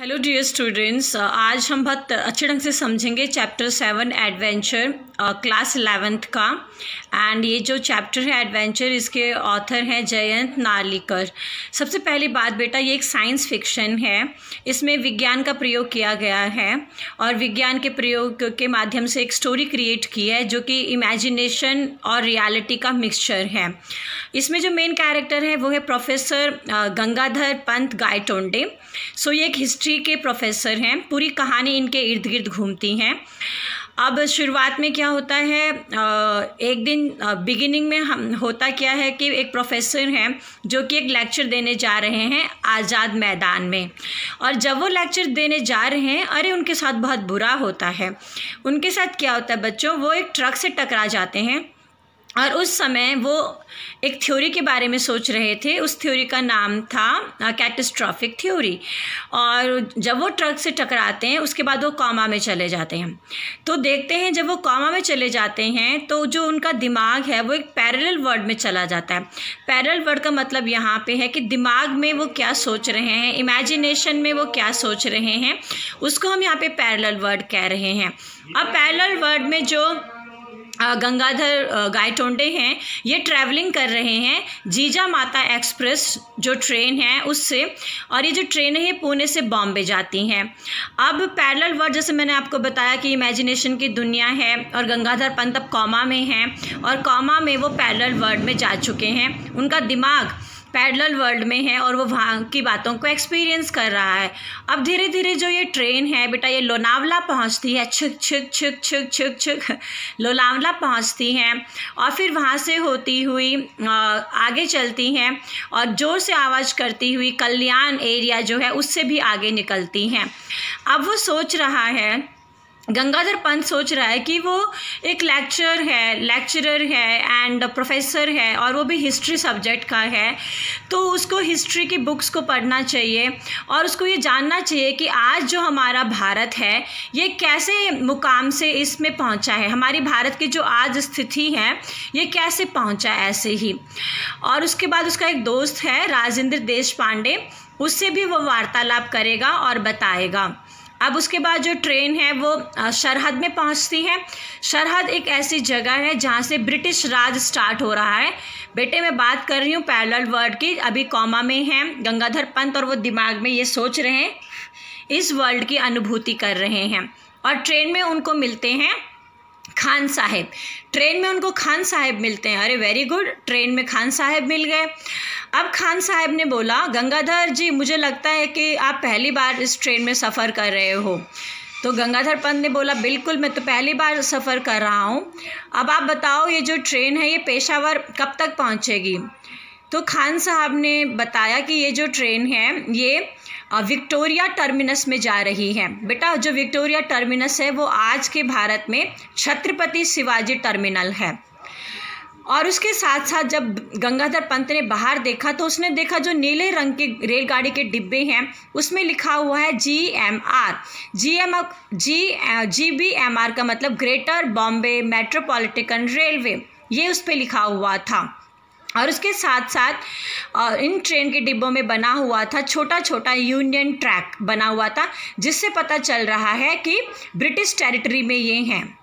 Hello dear students, आज हम बहुत अच्छे ढंग से समझेंगे चैप्टर 7 एडवेंचर क्लास 11th का। एंड ये जो चैप्टर है एडवेंचर, इसके ऑथर हैं जयंत नार्लिकर। सबसे पहली बात बेटा, ये एक साइंस फिक्शन है। इसमें विज्ञान का प्रयोग किया गया है और विज्ञान के प्रयोग के माध्यम से एक स्टोरी क्रिएट की है जो कि इमेजिनेशन और रियलिटी का मिक्सचर है। इसमें जो मेन कैरेक्टर है वो है प्रोफेसर गंगाधर पंत गायटोंडे। सो ये एक हिस्ट्री के प्रोफेसर हैं। पूरी कहानी इनके इर्द गिर्द घूमती हैं। अब शुरुआत में क्या होता है, एक दिन बिगिनिंग में हम होता क्या है कि एक प्रोफेसर हैं जो कि एक लेक्चर देने जा रहे हैं आज़ाद मैदान में। और जब वो लेक्चर देने जा रहे हैं, अरे उनके साथ बहुत बुरा होता है। उनके साथ क्या होता है बच्चों, वो एक ट्रक से टकरा जाते हैं और उस समय वो एक थ्योरी के बारे में सोच रहे थे। उस थ्योरी का नाम था कैटास्ट्रॉफिक थ्योरी। और जब वो ट्रक से टकराते हैं उसके बाद वो कॉमा में चले जाते हैं। तो देखते हैं जब वो कॉमा में चले जाते हैं तो जो उनका दिमाग है वो एक पैरेलल वर्ल्ड में चला जाता है। पैरेलल वर्ल्ड का मतलब यहाँ पे है कि दिमाग में वो क्या सोच रहे हैं, इमेजिनेशन में वो क्या सोच रहे हैं, उसको हम यहाँ पे पैरेलल वर्ल्ड कह रहे हैं। अब पैरेलल वर्ल्ड में जो गंगाधर गायटोंडे हैं, ये ट्रैवलिंग कर रहे हैं जीजा माता एक्सप्रेस जो ट्रेन है उससे। और ये जो ट्रेन है ये पुणे से बॉम्बे जाती हैं। अब पैरेलल वर्ल्ड, जैसे मैंने आपको बताया कि इमेजिनेशन की दुनिया है और गंगाधर पंत अब कॉमा में हैं और कॉमा में वो पैरेलल वर्ल्ड में जा चुके हैं। उनका दिमाग पैरेलल वर्ल्ड में है और वो वहाँ की बातों को एक्सपीरियंस कर रहा है। अब धीरे धीरे जो ये ट्रेन है बेटा, ये लोनावला पहुँचती है। छुक छुक छुक छुक छुक छुक लोनावला पहुँचती हैं और फिर वहाँ से होती हुई आगे चलती हैं और ज़ोर से आवाज़ करती हुई कल्याण एरिया जो है उससे भी आगे निकलती हैं। अब वो सोच रहा है, गंगाधर पंत सोच रहा है कि वो एक लेक्चरर है एंड प्रोफेसर है और वो भी हिस्ट्री सब्जेक्ट का है। तो उसको हिस्ट्री की बुक्स को पढ़ना चाहिए और उसको ये जानना चाहिए कि आज जो हमारा भारत है ये कैसे मुकाम से इसमें पहुंचा है, हमारी भारत की जो आज स्थिति है ये कैसे पहुंचा ऐसे ही। और उसके बाद उसका एक दोस्त है राजेंद्र देशपांडे, उससे भी वो वार्तालाप करेगा और बताएगा। अब उसके बाद जो ट्रेन है वो सरहद में पहुंचती है। सरहद एक ऐसी जगह है जहां से ब्रिटिश राज स्टार्ट हो रहा है। बेटे मैं बात कर रही हूँ पैरेलल वर्ल्ड की। अभी कॉमा में हैं गंगाधर पंत और वो दिमाग में ये सोच रहे हैं, इस वर्ल्ड की अनुभूति कर रहे हैं। और ट्रेन में उनको मिलते हैं खान साहब। ट्रेन में उनको खान साहब मिलते हैं। अरे वेरी गुड, ट्रेन में खान साहब मिल गए। अब खान साहब ने बोला, गंगाधर जी मुझे लगता है कि आप पहली बार इस ट्रेन में सफ़र कर रहे हो। तो गंगाधर पंत ने बोला, बिल्कुल मैं तो पहली बार सफ़र कर रहा हूँ। अब आप बताओ ये जो ट्रेन है ये पेशावर कब तक पहुँचेगी। तो खान साहब ने बताया कि ये जो ट्रेन है ये विक्टोरिया टर्मिनस में जा रही है। बेटा जो विक्टोरिया टर्मिनस है वो आज के भारत में छत्रपति शिवाजी टर्मिनल है। और उसके साथ साथ जब गंगाधर पंत ने बाहर देखा तो उसने देखा जो नीले रंग के रेलगाड़ी के डिब्बे हैं उसमें लिखा हुआ है GMR। GBMR का मतलब ग्रेटर बॉम्बे मेट्रोपॉलिटन रेलवे, ये उस पर लिखा हुआ था। और उसके साथ साथ इन ट्रेन के डिब्बों में बना हुआ था छोटा छोटा यूनियन ट्रैक बना हुआ था, जिससे पता चल रहा है कि ब्रिटिश टेरिटरी में ये हैं।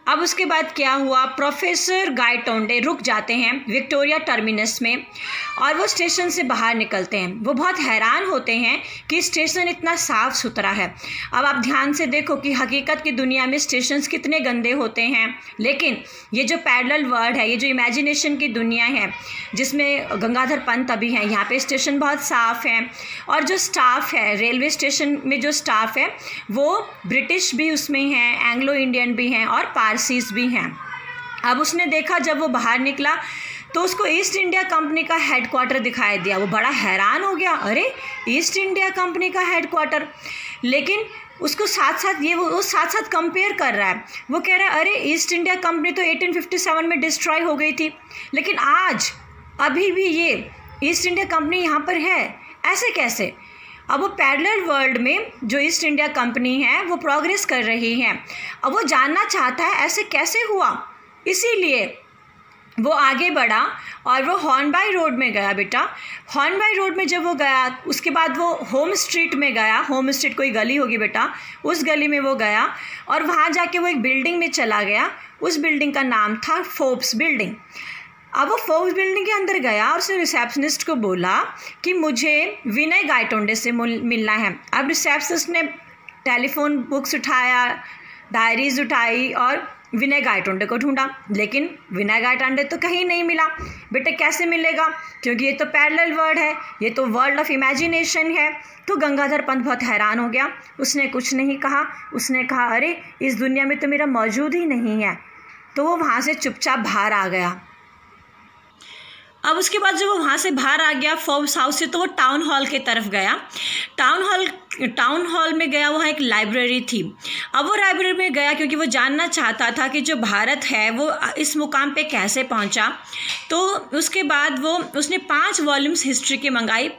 अब उसके बाद क्या हुआ, प्रोफेसर गायटोंडे रुक जाते हैं विक्टोरिया टर्मिनस में और वो स्टेशन से बाहर निकलते हैं। वो बहुत हैरान होते हैं कि स्टेशन इतना साफ़ सुथरा है। अब आप ध्यान से देखो कि हकीकत की दुनिया में स्टेशंस कितने गंदे होते हैं, लेकिन ये जो पैरेलल वर्ल्ड है, ये जो इमेजिनेशन की दुनिया है जिसमें गंगाधर पंत अभी हैं, यहाँ पे स्टेशन बहुत साफ़ हैं। और जो स्टाफ है रेलवे स्टेशन में, जो स्टाफ है वो ब्रिटिश भी उसमें हैं, एंग्लो इंडियन भी हैं और पारसीज भी हैं। अब उसने देखा जब वो बाहर निकला तो उसको ईस्ट इंडिया कंपनी का हेडक्वार्टर दिखाई दिया। वो बड़ा हैरान हो गया, अरे ईस्ट इंडिया कंपनी का हेडक्वार्टर। लेकिन उसको साथ साथ वो साथ साथ कंपेयर कर रहा है। वो कह रहा है अरे ईस्ट इंडिया कंपनी तो 1857 में डिस्ट्रॉय हो गई थी, लेकिन आज अभी भी ये ईस्ट इंडिया कंपनी यहाँ पर है, ऐसे कैसे। अब वो पैरेलल वर्ल्ड में जो ईस्ट इंडिया कंपनी है वो प्रोग्रेस कर रही है। अब वो जानना चाहता है ऐसे कैसे हुआ। इसीलिए वो आगे बढ़ा और वो हॉर्नबाई रोड में गया बेटा। हॉर्नबाई रोड में जब वो गया, उसके बाद वो होम स्ट्रीट में गया। होम स्ट्रीट कोई गली होगी बेटा, उस गली में वो गया और वहाँ जाके वो एक बिल्डिंग में चला गया। उस बिल्डिंग का नाम था फोर्ब्स बिल्डिंग। अब वो फोर्ब्स बिल्डिंग के अंदर गया और उसने रिसेप्शनिस्ट को बोला कि मुझे विनय गायटोंडे से मिलना है। अब रिसेप्शनिस्ट ने टेलीफोन बुक्स उठाया, डायरीज उठाई और विनय गायटोंडे को ढूंढा, लेकिन विनय गायटोंडे तो कहीं नहीं मिला। बेटे कैसे मिलेगा, क्योंकि ये तो पैरेलल वर्ल्ड है, ये तो वर्ल्ड ऑफ इमेजिनेशन है। तो गंगाधर पंत बहुत हैरान हो गया। उसने कुछ नहीं कहा। उसने कहा अरे इस दुनिया में तो मेरा मौजूद ही नहीं है। तो वो वहाँ से चुपचाप बाहर आ गया। अब उसके बाद जब वो वहाँ से बाहर आ गया फोर्ब्स हाउस से, तो वो टाउन हॉल के तरफ गया। टाउन हॉल में गया, वहाँ एक लाइब्रेरी थी। अब वो लाइब्रेरी में गया क्योंकि वो जानना चाहता था कि जो भारत है वो इस मुकाम पे कैसे पहुँचा। तो उसके बाद वो उसने 5 वॉल्यूम्स हिस्ट्री की मंगाई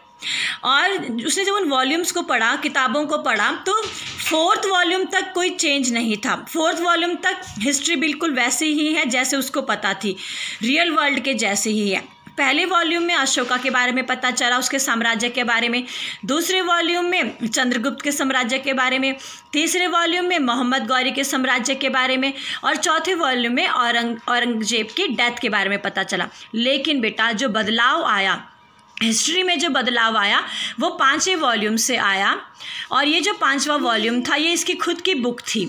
और उसने जब उन वॉल्यूम्स को पढ़ा, किताबों को पढ़ा, तो 4th वॉल्यूम तक कोई चेंज नहीं था। 4th वॉल्यूम तक हिस्ट्री बिल्कुल वैसी ही है जैसे उसको पता थी, रियल वर्ल्ड के जैसे ही है। पहले वॉल्यूम में अशोका के बारे में पता चला, उसके साम्राज्य के बारे में। दूसरे वॉल्यूम में चंद्रगुप्त के साम्राज्य के बारे में। तीसरे वॉल्यूम में मोहम्मद गौरी के साम्राज्य के बारे में। और चौथे वॉल्यूम में औरंगजेब की डेथ के बारे में पता चला। लेकिन बेटा जो बदलाव आया हिस्ट्री में, जो बदलाव आया वो 5वें वॉल्यूम से आया। और ये जो 5वां वॉल्यूम था ये इसकी खुद की बुक थी।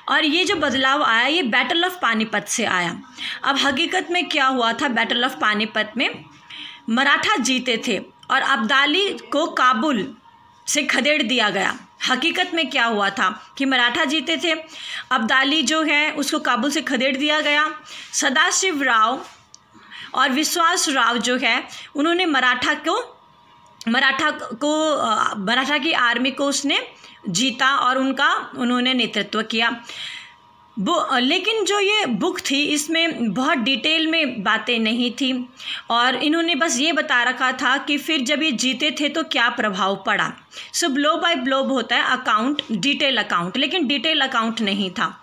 और ये जो बदलाव आया ये बैटल ऑफ पानीपत से आया। अब हकीकत में क्या हुआ था, बैटल ऑफ पानीपत में मराठा जीते थे और अब्दाली को काबुल से खदेड़ दिया गया। हकीकत में क्या हुआ था कि मराठा जीते थे, अब्दाली जो है उसको काबुल से खदेड़ दिया गया। सदाशिव राव और विश्वास राव जो है उन्होंने मराठा की आर्मी को उसने जीता और उन्होंने नेतृत्व किया। लेकिन जो ये बुक थी इसमें बहुत डिटेल में बातें नहीं थी और इन्होंने बस ये बता रखा था कि फिर जब ये जीते थे तो क्या प्रभाव पड़ा। सो ब्लो बाय ब्लो होता है अकाउंट, डिटेल अकाउंट, लेकिन डिटेल अकाउंट नहीं था।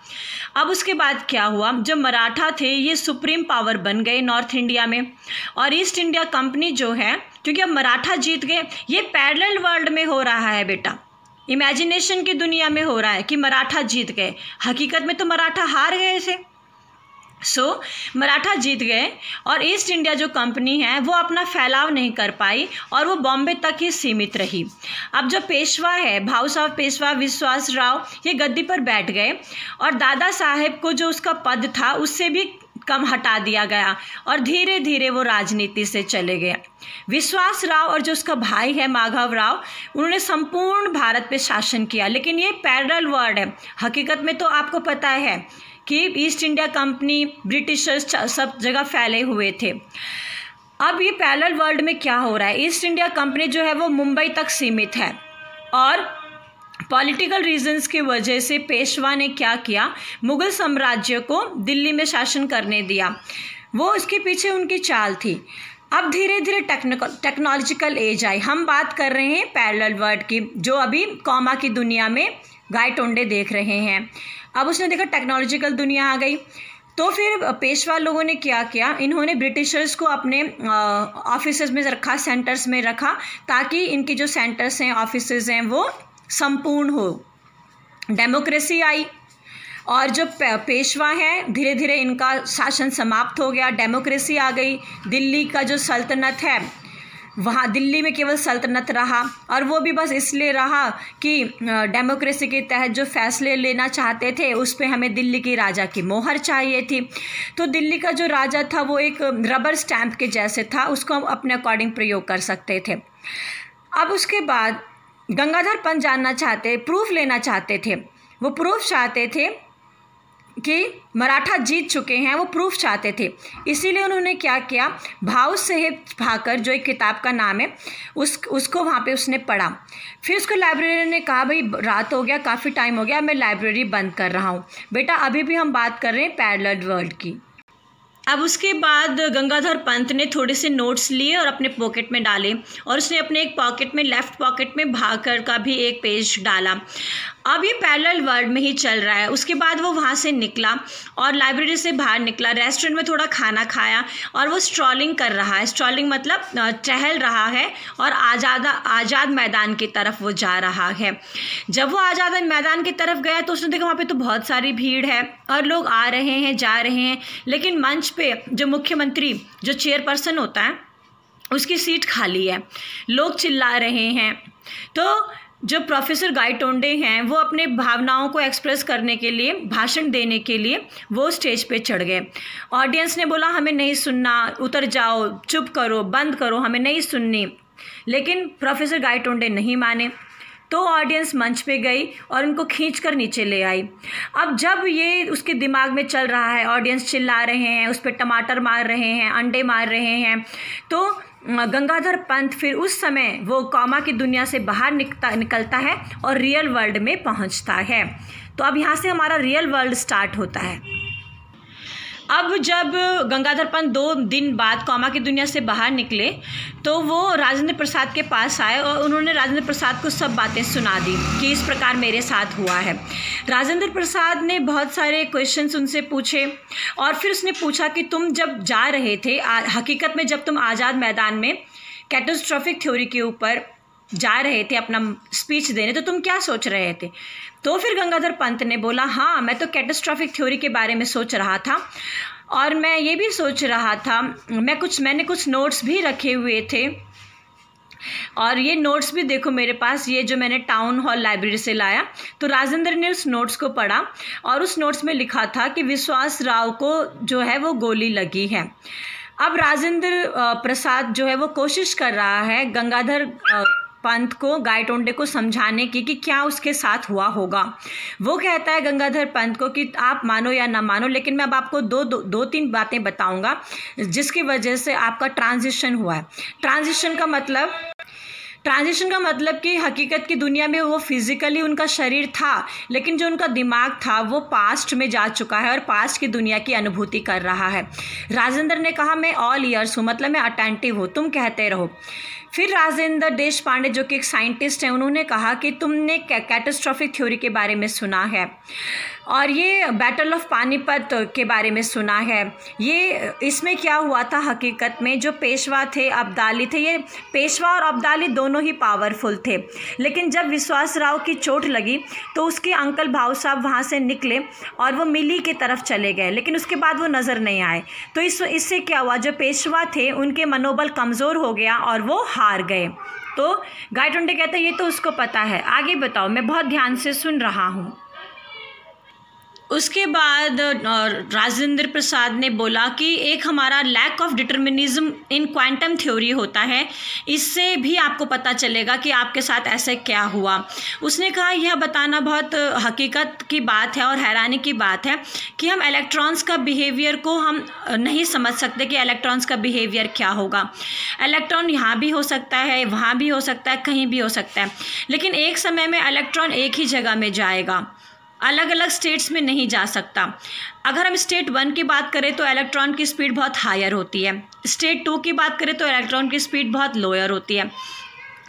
अब उसके बाद क्या हुआ, जब मराठा थे ये सुप्रीम पावर बन गए नॉर्थ इंडिया में। और ईस्ट इंडिया कंपनी जो है, क्योंकि अब मराठा जीत गए, ये पैरेलल वर्ल्ड में हो रहा है बेटा, इमेजिनेशन की दुनिया में हो रहा है कि मराठा जीत गए। हकीकत में तो मराठा हार गए थे। मराठा जीत गए और ईस्ट इंडिया जो कंपनी है वो अपना फैलाव नहीं कर पाई और वो बॉम्बे तक ही सीमित रही। अब जो पेशवा है, भाऊ साहब पेशवा विश्वास राव, ये गद्दी पर बैठ गए और दादा साहेब को जो उसका पद था उससे भी कम हटा दिया गया और धीरे धीरे वो राजनीति से चले गए। विश्वास राव और जो उसका भाई है माधव राव, उन्होंने संपूर्ण भारत पे शासन किया। लेकिन ये पैरेलल वर्ल्ड है। हकीकत में तो आपको पता है कि ईस्ट इंडिया कंपनी, ब्रिटिशर्स सब जगह फैले हुए थे। अब ये पैरेलल वर्ल्ड में क्या हो रहा है, ईस्ट इंडिया कंपनी जो है वो मुंबई तक सीमित है और पॉलिटिकल रीजंस की वजह से पेशवा ने क्या किया, मुगल साम्राज्य को दिल्ली में शासन करने दिया। वो इसके पीछे उनकी चाल थी। अब धीरे धीरे टेक्नोलॉजिकल एज आई। हम बात कर रहे हैं पैरेलल वर्ल्ड की, जो अभी कॉमा की दुनिया में गायटोंडे देख रहे हैं। अब उसने देखा टेक्नोलॉजिकल दुनिया आ गई, तो फिर पेशवा लोगों ने क्या किया, इन्होंने ब्रिटिशर्स को अपने ऑफिसेज में रखा, सेंटर्स में रखा, ताकि इनके जो सेंटर्स हैं, ऑफिसेज हैं, वो संपूर्ण हो। डेमोक्रेसी आई और जो पेशवा हैं धीरे धीरे इनका शासन समाप्त हो गया, डेमोक्रेसी आ गई। दिल्ली का जो सल्तनत है वहाँ दिल्ली में केवल सल्तनत रहा और वो भी बस इसलिए रहा कि डेमोक्रेसी के तहत जो फैसले लेना चाहते थे उस पे हमें दिल्ली की राजा की मोहर चाहिए थी। तो दिल्ली का जो राजा था वो एक रबर स्टैंप के जैसे था, उसको हम अपने अकॉर्डिंग प्रयोग कर सकते थे। अब उसके बाद गंगाधर पंत जानना चाहते, प्रूफ लेना चाहते थे। वो प्रूफ चाहते थे कि मराठा जीत चुके हैं, वो प्रूफ चाहते थे। इसीलिए उन्होंने क्या किया, भाव साहेब भाकर जो एक किताब का नाम है उसको वहाँ पे उसने पढ़ा। फिर उसको लाइब्रेरियन ने कहा भाई रात हो गया, काफ़ी टाइम हो गया, मैं लाइब्रेरी बंद कर रहा हूँ। बेटा अभी भी हम बात कर रहे हैं पैरेलल वर्ल्ड की। अब उसके बाद गंगाधर पंत ने थोड़े से नोट्स लिए और अपने पॉकेट में डाले और उसने अपने एक पॉकेट में, लेफ़्ट पॉकेट में भाकर का भी एक पेज डाला। अब ये पैरेलल वर्ल्ड में ही चल रहा है। उसके बाद वो वहाँ से निकला और लाइब्रेरी से बाहर निकला, रेस्टोरेंट में थोड़ा खाना खाया और वो स्ट्रॉलिंग कर रहा है। स्ट्रॉलिंग मतलब टहल रहा है और आज़ाद मैदान की तरफ वो जा रहा है। जब वो आज़ाद मैदान की तरफ गया तो उसने देखा वहाँ पे तो बहुत सारी भीड़ है और लोग आ रहे हैं जा रहे हैं, लेकिन मंच पे जो मुख्यमंत्री जो चेयरपर्सन होता है उसकी सीट खाली है, लोग चिल्ला रहे हैं। तो जो प्रोफेसर गायटोंडे हैं वो अपने भावनाओं को एक्सप्रेस करने के लिए, भाषण देने के लिए वो स्टेज पे चढ़ गए। ऑडियंस ने बोला हमें नहीं सुनना, उतर जाओ, चुप करो, बंद करो, हमें नहीं सुननी, लेकिन प्रोफेसर गायटोंडे नहीं माने। तो ऑडियंस मंच पे गई और उनको खींचकर नीचे ले आई। अब जब ये उसके दिमाग में चल रहा है, ऑडियंस चिल्ला रहे हैं, उस पर टमाटर मार रहे हैं, अंडे मार रहे हैं, तो गंगाधर पंत फिर उस समय वो कॉमा की दुनिया से बाहर निकलता है और रियल वर्ल्ड में पहुंचता है। तो अब यहाँ से हमारा रियल वर्ल्ड स्टार्ट होता है। अब जब गंगाधर पंत 2 दिन बाद कॉमा की दुनिया से बाहर निकले तो वो राजेंद्र प्रसाद के पास आए और उन्होंने राजेंद्र प्रसाद को सब बातें सुना दी कि इस प्रकार मेरे साथ हुआ है। राजेंद्र प्रसाद ने बहुत सारे क्वेश्चंस उनसे पूछे और फिर उसने पूछा कि तुम जब जा रहे थे, हकीकत में जब तुम आज़ाद मैदान में कैटास्ट्रोफिक थ्योरी के ऊपर जा रहे थे अपना स्पीच देने, तो तुम क्या सोच रहे थे? तो फिर गंगाधर पंत ने बोला हाँ, मैं तो कैटास्ट्रोफिक थ्योरी के बारे में सोच रहा था और मैं ये भी सोच रहा था, मैंने कुछ नोट्स भी रखे हुए थे और ये नोट्स भी देखो मेरे पास, ये जो मैंने टाउन हॉल लाइब्रेरी से लाया। तो राजेंद्र ने उस नोट्स को पढ़ा और उस नोट्स में लिखा था कि विश्वास राव को जो है वो गोली लगी है। अब राजेंद्र प्रसाद जो है वो कोशिश कर रहा है गंगाधर पंत को, गायटोंडे को समझाने की कि क्या उसके साथ हुआ होगा। वो कहता है गंगाधर पंत को कि आप मानो या ना मानो, लेकिन मैं अब आपको दो तीन बातें बताऊंगा जिसकी वजह से आपका ट्रांजिशन हुआ है। ट्रांजिशन का मतलब कि हकीकत की दुनिया में वो फिजिकली उनका शरीर था, लेकिन जो उनका दिमाग था वो पास्ट में जा चुका है और पास्ट की दुनिया की अनुभूति कर रहा है। राजेंद्र ने कहा मैं ऑल ईयर्स हूँ, मतलब मैं अटेंटिव हूँ, तुम कहते रहो। फिर राजेंद्र देशपांडे जो कि एक साइंटिस्ट हैं, उन्होंने कहा कि तुमने कैटास्ट्रोफिक थ्योरी के बारे में सुना है और ये बैटल ऑफ पानीपत के बारे में सुना है। ये इसमें क्या हुआ था, हकीकत में जो पेशवा थे, अब्दाली थे, ये पेशवा और अब्दाली दोनों ही पावरफुल थे, लेकिन जब विश्वास राव की चोट लगी तो उसके अंकल भाऊ साहब वहाँ से निकले और वो मिली की तरफ चले गए, लेकिन उसके बाद वो नज़र नहीं आए। तो इससे क्या हुआ, जो पेशवा थे उनके मनोबल कमज़ोर हो गया और वो हार गए। तो गायटोंडे कहते हैं ये तो उसको पता है, आगे बताओ, मैं बहुत ध्यान से सुन रहा हूँ। उसके बाद राजेंद्र प्रसाद ने बोला कि एक हमारा lack of determinism in quantum theory होता है, इससे भी आपको पता चलेगा कि आपके साथ ऐसे क्या हुआ। उसने कहा यह बताना बहुत हकीकत की बात है और हैरानी की बात है कि हम इलेक्ट्रॉन्स का बिहेवियर को हम नहीं समझ सकते कि इलेक्ट्रॉन्स का बिहेवियर क्या होगा। इलेक्ट्रॉन यहाँ भी हो सकता है, वहाँ भी हो सकता है, कहीं भी हो सकता है, लेकिन एक समय में इलेक्ट्रॉन एक ही जगह में जाएगा, अलग अलग स्टेट्स में नहीं जा सकता। अगर हम स्टेट 1 की बात करें तो इलेक्ट्रॉन की स्पीड बहुत हायर होती है, स्टेट 2 की बात करें तो इलेक्ट्रॉन की स्पीड बहुत लोअर होती है।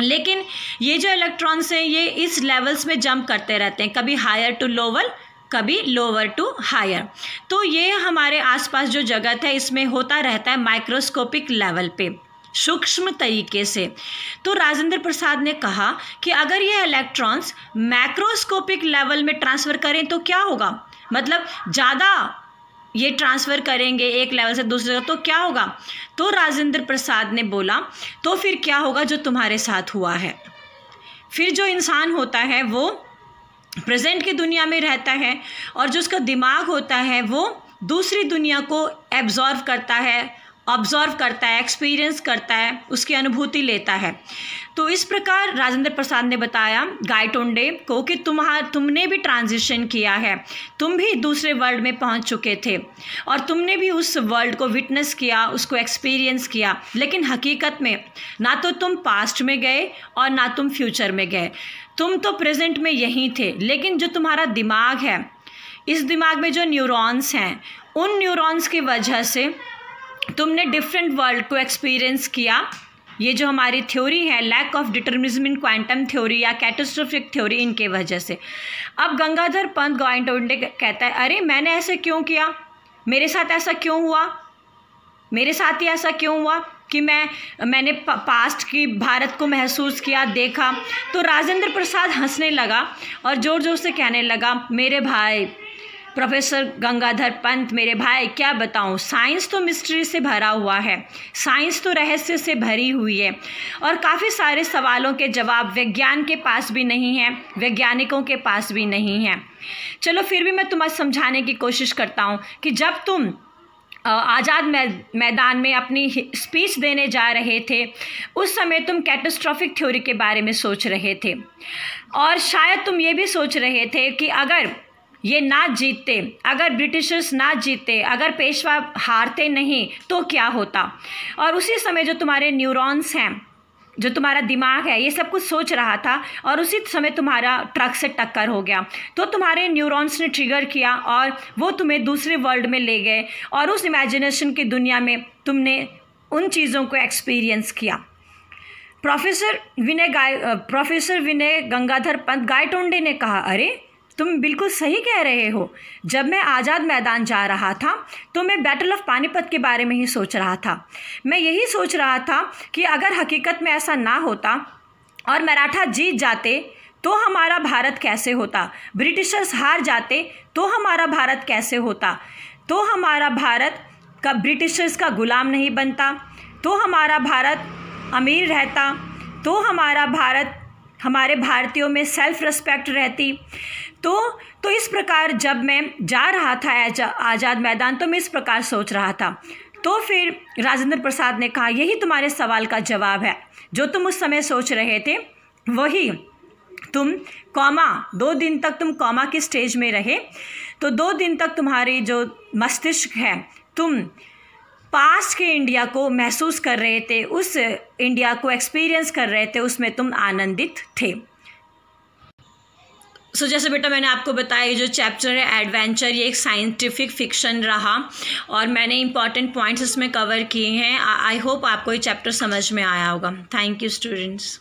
लेकिन ये जो इलेक्ट्रॉन्स हैं ये इस लेवल्स में जंप करते रहते हैं, कभी हायर टू लोअर, कभी लोअर टू हायर। तो ये हमारे आसपास जो जगत है इसमें होता रहता है माइक्रोस्कोपिक लेवल पे, सूक्ष्म तरीके से। तो राजेंद्र प्रसाद ने कहा कि अगर ये इलेक्ट्रॉन्स मैक्रोस्कोपिक लेवल में ट्रांसफ़र करें तो क्या होगा, मतलब ज़्यादा ये ट्रांसफ़र करेंगे एक लेवल से दूसरे लेवल तो क्या होगा। तो राजेंद्र प्रसाद ने बोला तो फिर क्या होगा जो तुम्हारे साथ हुआ है। फिर जो इंसान होता है वो प्रेजेंट की दुनिया में रहता है और जो उसका दिमाग होता है वो दूसरी दुनिया को एब्जॉर्व करता है, ऑब्जर्व करता है, एक्सपीरियंस करता है, उसकी अनुभूति लेता है। तो इस प्रकार राजेंद्र प्रसाद ने बताया गायटोंडे को कि तुमने भी ट्रांजिशन किया है, तुम भी दूसरे वर्ल्ड में पहुंच चुके थे और तुमने भी उस वर्ल्ड को विटनेस किया, उसको एक्सपीरियंस किया, लेकिन हकीकत में ना तो तुम पास्ट में गए और ना तुम फ्यूचर में गए, तुम तो प्रेजेंट में यहीं थे। लेकिन जो तुम्हारा दिमाग है, इस दिमाग में जो न्यूरॉन्स हैं, उन न्यूरॉन्स की वजह से तुमने डिफरेंट वर्ल्ड को एक्सपीरियंस किया ये जो हमारी थ्योरी है lack of determinism in quantum theory या कैटास्ट्रोफिक थ्योरी, इनके वजह से। अब गंगाधर पंत गायटोंडे कहता है अरे मैंने ऐसे क्यों किया, मेरे साथ ऐसा क्यों हुआ, मेरे साथ ही ऐसा क्यों हुआ कि मैंने पास्ट की भारत को महसूस किया, देखा। तो राजेंद्र प्रसाद हंसने लगा और ज़ोर ज़ोर से कहने लगा, मेरे भाई प्रोफेसर गंगाधर पंत, मेरे भाई क्या बताऊं, साइंस तो मिस्ट्री से भरा हुआ है, साइंस तो रहस्य से भरी हुई है और काफ़ी सारे सवालों के जवाब विज्ञान के पास भी नहीं है, वैज्ञानिकों के पास भी नहीं है। चलो फिर भी मैं तुम्हें समझाने की कोशिश करता हूँ कि जब तुम आज़ाद मैदान में अपनी स्पीच देने जा रहे थे उस समय तुम कैटास्ट्रोफिक थ्योरी के बारे में सोच रहे थे और शायद तुम ये भी सोच रहे थे कि अगर ये ना जीतते, अगर ब्रिटिशर्स ना जीतते, अगर पेशवा हारते नहीं तो क्या होता। और उसी समय जो तुम्हारे न्यूरॉन्स हैं, जो तुम्हारा दिमाग है, ये सब कुछ सोच रहा था और उसी समय तुम्हारा ट्रक से टक्कर हो गया। तो तुम्हारे न्यूरॉन्स ने ट्रिगर किया और वो तुम्हें दूसरे वर्ल्ड में ले गए और उस इमेजिनेशन की दुनिया में तुमने उन चीज़ों को एक्सपीरियंस किया। प्रोफेसर विनय गंगाधर पंत गायटोंडे ने कहा, अरे तुम बिल्कुल सही कह रहे हो। जब मैं आज़ाद मैदान जा रहा था तो मैं बैटल ऑफ पानीपत के बारे में ही सोच रहा था। मैं यही सोच रहा था कि अगर हकीकत में ऐसा ना होता और मराठा जीत जाते तो हमारा भारत कैसे होता, ब्रिटिशर्स हार जाते तो हमारा भारत कैसे होता, तो हमारा भारत का ब्रिटिशर्स का गुलाम नहीं बनता, तो हमारा भारत अमीर रहता, तो हमारा भारत, हमारे भारतीयों में सेल्फ रिस्पेक्ट रहती। तो इस प्रकार जब मैं जा रहा था आज़ाद मैदान तो मैं इस प्रकार सोच रहा था। तो फिर राजेंद्र प्रसाद ने कहा, यही तुम्हारे सवाल का जवाब है, जो तुम उस समय सोच रहे थे वही तुम 2 दिन तक तुम कॉमा की स्टेज में रहे। तो 2 दिन तक तुम्हारी जो मस्तिष्क है, तुम पास्ट के इंडिया को महसूस कर रहे थे, उस इंडिया को एक्सपीरियंस कर रहे थे, उसमें तुम आनंदित थे। जैसे बेटा मैंने आपको बताया ये जो चैप्टर है एडवेंचर, ये एक साइंटिफिक फिक्शन रहा और मैंने इंपॉर्टेंट पॉइंट्स इसमें कवर किए हैं। आई होप आपको ये चैप्टर समझ में आया होगा। Thank you students.